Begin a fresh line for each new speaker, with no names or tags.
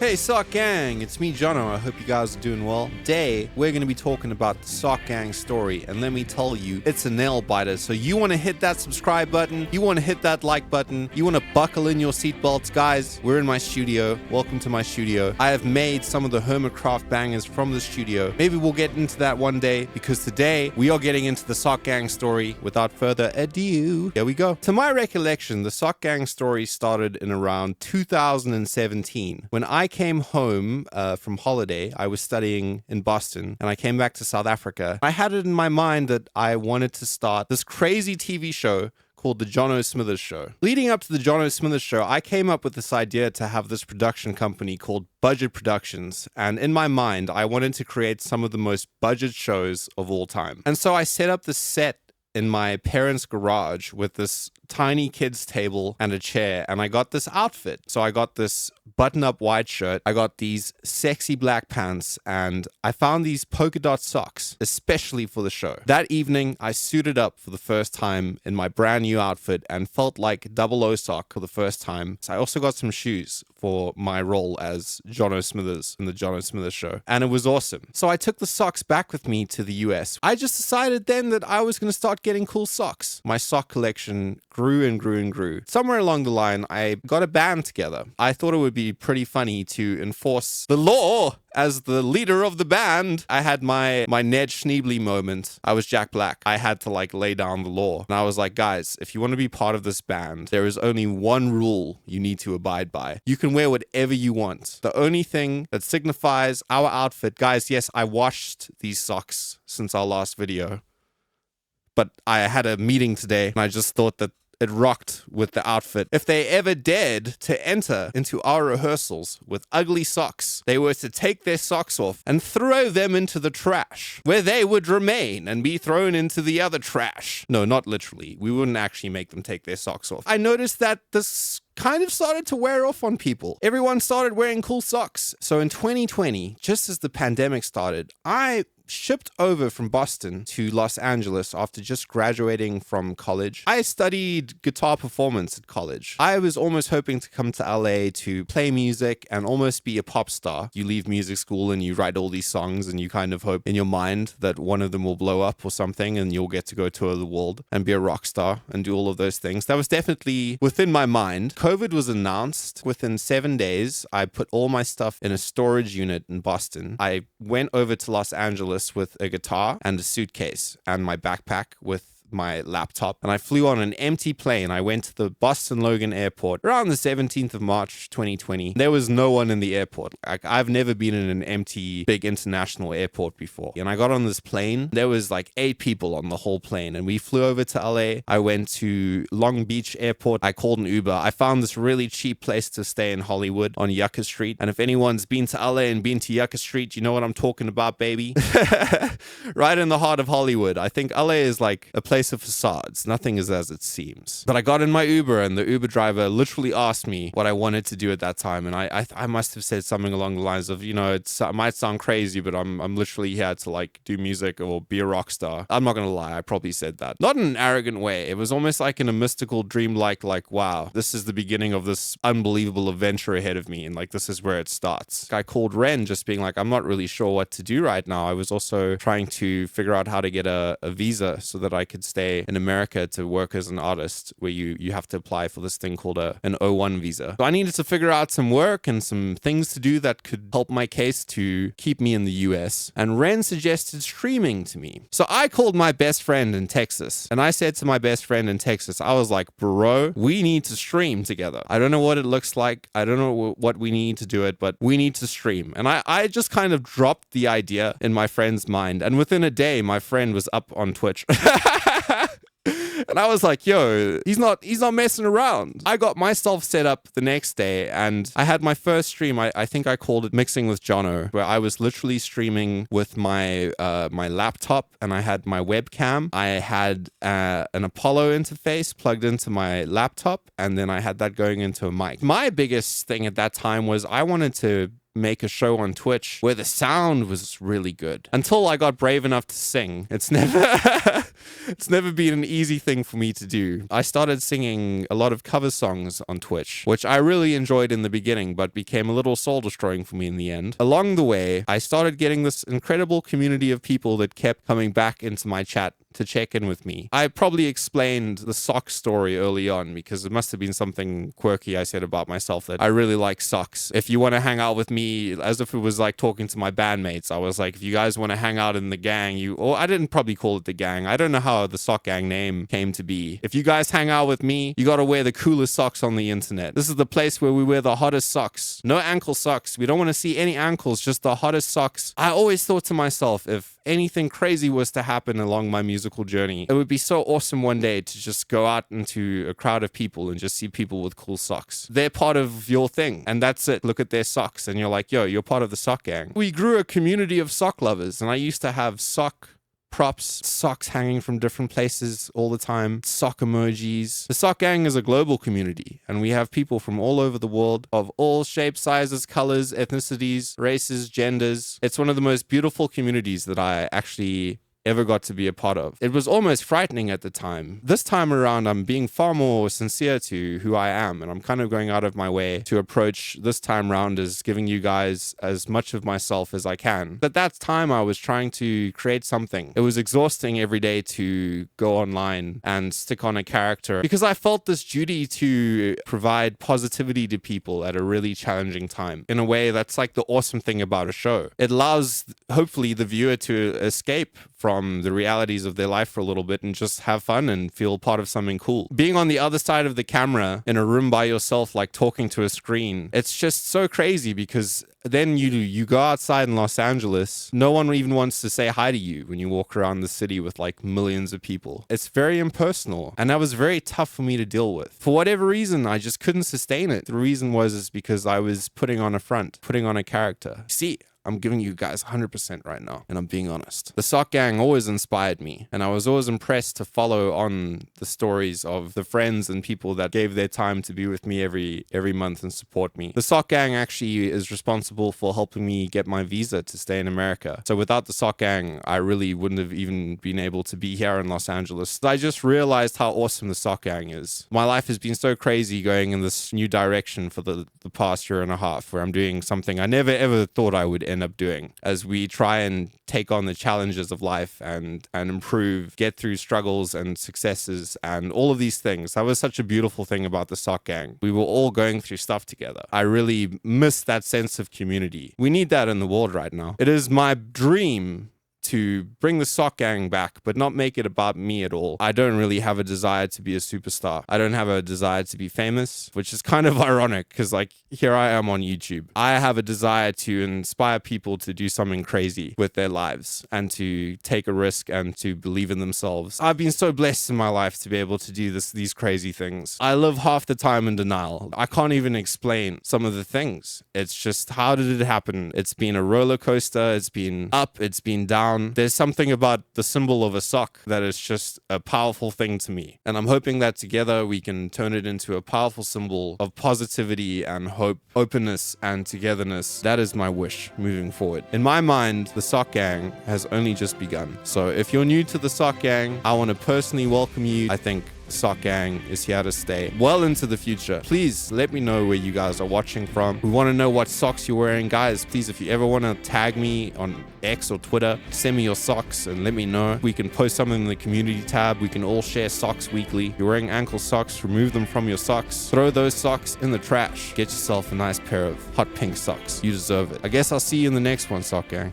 Hey Sockgang, it's me JONO. I hope you guys are doing well. Today, we're going to be talking about the Sockgang story, and let me tell you, it's a nail biter. So you want to hit that subscribe button, you want to hit that like button, you want to buckle in your seatbelts. Guys, we're in my studio. Welcome to my studio. I have made some of the HERMITCRAFT bangers from the studio. Maybe we'll get into that one day, because today we are getting into the Sockgang story. Without further ado, here we go. To my recollection, the Sockgang story started in around 2017 when I came home from holiday. I was studying in Boston and I came back to South Africa. I had it in my mind that I wanted to start this crazy TV show called the JONO Smithers Show. Leading up to the JONO Smithers Show, I came up with this idea to have this production company called Budget Productions. And in my mind, I wanted to create some of the most budget shows of all time. And so I set up the set in my parents' garage with this tiny kid's table and a chair, and I got this outfit. So I got this button-up white shirt, I got these sexy black pants, and I found these polka dot socks, especially for the show. That evening, I suited up for the first time in my brand new outfit and felt like 00 Sock for the first time. So I also got some shoes for my role as JONO Smithers in the JONO Smithers Show, and it was awesome. So I took the socks back with me to the US. I just decided then that I was going to start getting cool socks. My sock collection grew and grew and grew. Somewhere along the line, I got a band together. I thought it would be pretty funny to enforce the law as the leader of the band. I had my Ned Schneebly moment. I was Jack Black. I had to lay down the law. And I was like, guys, if you want to be part of this band, there is only one rule you need to abide by. You can wear whatever you want. The only thing that signifies our outfit, guys, yes, I washed these socks since our last video, but I had a meeting today and I just thought that it rocked with the outfit. If they ever dared to enter into our rehearsals with ugly socks, they were to take their socks off and throw them into the trash, where they would remain and be thrown into the other trash. No, not literally. We wouldn't actually make them take their socks off. I noticed that this kind of started to wear off on people. Everyone started wearing cool socks. So in 2020, just as the pandemic started, I shipped over from Boston to Los Angeles after just graduating from college. I studied guitar performance at college. I was almost hoping to come to LA to play music and almost be a pop star. You leave music school and you write all these songs and you kind of hope in your mind that one of them will blow up or something and you'll get to go tour the world and be a rock star and do all of those things. That was definitely within my mind. COVID was announced. Within 7 days, I put all my stuff in a storage unit in Boston. I went over to Los Angeles with a guitar and a suitcase and my backpack with my laptop, and I flew on an empty plane. I went to the Boston Logan Airport around the 17th of March 2020. There was no one in the airport. I've never been in an empty big international airport before. And I got on this plane. There was 8 people on the whole plane, and we flew over to LA. I went to Long Beach Airport. I called an Uber. I found this really cheap place to stay in Hollywood on Yucca Street. And if anyone's been to LA and been to Yucca Street, you know what I'm talking about, baby. Right in the heart of Hollywood. I think LA is a place of facades. Nothing is as it seems. But I got in my Uber and the Uber driver literally asked me what I wanted to do at that time. And I must have said something along the lines of, it might sound crazy, but I'm literally here to do music or be a rock star. I'm not going to lie. I probably said that. Not in an arrogant way. It was almost in a mystical dream, wow, this is the beginning of this unbelievable adventure ahead of me. And this is where it starts. I called Ren just being I'm not really sure what to do right now. I was also trying to figure out how to get a visa so that I could stay in America to work as an artist, where you have to apply for this thing called an O1 visa. So I needed to figure out some work and some things to do that could help my case to keep me in the US. And Ren suggested streaming to me. So I called my best friend in Texas and I said to my best friend in Texas, I was like, bro, we need to stream together. I don't know what it looks like. I don't know what we need to do it, but we need to stream. And I just kind of dropped the idea in my friend's mind. And within a day, my friend was up on Twitch. And I was like, yo, he's not messing around. I got myself set up the next day and I had my first stream. I think I called it Mixing with JONO, where I was literally streaming with my laptop and I had my webcam. I had an Apollo interface plugged into my laptop and then I had that going into a mic. My biggest thing at that time was I wanted to make a show on Twitch where the sound was really good until I got brave enough to sing. It's never It's never been an easy thing for me to do. I started singing a lot of cover songs on Twitch, which I really enjoyed in the beginning, but became a little soul destroying for me in the end. Along the way, I started getting this incredible community of people that kept coming back into my chat to check in with me. I probably explained the sock story early on because it must have been something quirky I said about myself, that I really like socks. If you want to hang out with me, as if it was like talking to my bandmates, I was like, if you guys want to hang out in the gang, or I didn't probably call it the gang. I don't know how the Sockgang name came to be. If you guys hang out with me, you got to wear the coolest socks on the internet. This is the place where we wear the hottest socks. No ankle socks. We don't want to see any ankles, just the hottest socks. I always thought to myself, if anything crazy was to happen along my musical journey, it would be so awesome one day to just go out into a crowd of people and just see people with cool socks. They're part of your thing, and that's it. Look at their socks, and you're like, yo, you're part of the sock gang. We grew a community of sock lovers, and I used to have sock props, socks hanging from different places all the time, sock emojis. The sock gang is a global community, and we have people from all over the world of all shapes, sizes, colors, ethnicities, races, genders. It's one of the most beautiful communities that I actually ever got to be a part of. It was almost frightening at the time. This time around, I'm being far more sincere to who I am, and I'm kind of going out of my way to approach this time round as giving you guys as much of myself as I can. At that time, I was trying to create something. It was exhausting every day to go online and stick on a character because I felt this duty to provide positivity to people at a really challenging time. In a way, that's like the awesome thing about a show. It allows, hopefully, the viewer to escape from the realities of their life for a little bit and just have fun and feel part of something cool. Being on the other side of the camera in a room by yourself, like talking to a screen, it's just so crazy because then you go outside in Los Angeles, no one even wants to say hi to you when you walk around the city with like millions of people. It's very impersonal, and that was very tough for me to deal with. For whatever reason, I just couldn't sustain it. The reason is because I was putting on a front, putting on a character. See, I'm giving you guys 100% right now, and I'm being honest. The Sock Gang always inspired me, and I was always impressed to follow on the stories of the friends and people that gave their time to be with me every month and support me. The Sock Gang actually is responsible for helping me get my visa to stay in America. So without the Sock Gang, I really wouldn't have even been able to be here in Los Angeles. I just realized how awesome the Sock Gang is. My life has been so crazy going in this new direction for the past year and a half, where I'm doing something I never ever thought I would end up doing, as we try and take on the challenges of life and improve, get through struggles and successes and all of these things. That was such a beautiful thing about the Sock Gang. We were all going through stuff together. I really miss that sense of community. We need that in the world right now. It is my dream to bring the Sock Gang back, but not make it about me at all. I don't really have a desire to be a superstar. I don't have a desire to be famous, which is kind of ironic because like here I am on YouTube. I have a desire to inspire people to do something crazy with their lives and to take a risk and to believe in themselves. I've been so blessed in my life to be able to do these crazy things. I live half the time in denial. I can't even explain some of the things. It's just, how did it happen? It's been a roller coaster. It's been up. It's been down. There's something about the symbol of a sock that is just a powerful thing to me. And I'm hoping that together we can turn it into a powerful symbol of positivity and hope, openness and togetherness. That is my wish moving forward. In my mind, the Sock Gang has only just begun. So if you're new to the Sock Gang, I want to personally welcome you. I think Sock Gang is here to stay well into the future. Please let me know where you guys are watching from. We want to know what socks you're wearing. Guys, please, if you ever want to tag me on X or Twitter, send me your socks and let me know. We can post something in the community tab. We can all share socks weekly. If you're wearing ankle socks, remove them from your socks. Throw those socks in the trash. Get yourself a nice pair of hot pink socks. You deserve it. I guess I'll see you in the next one, Sock Gang.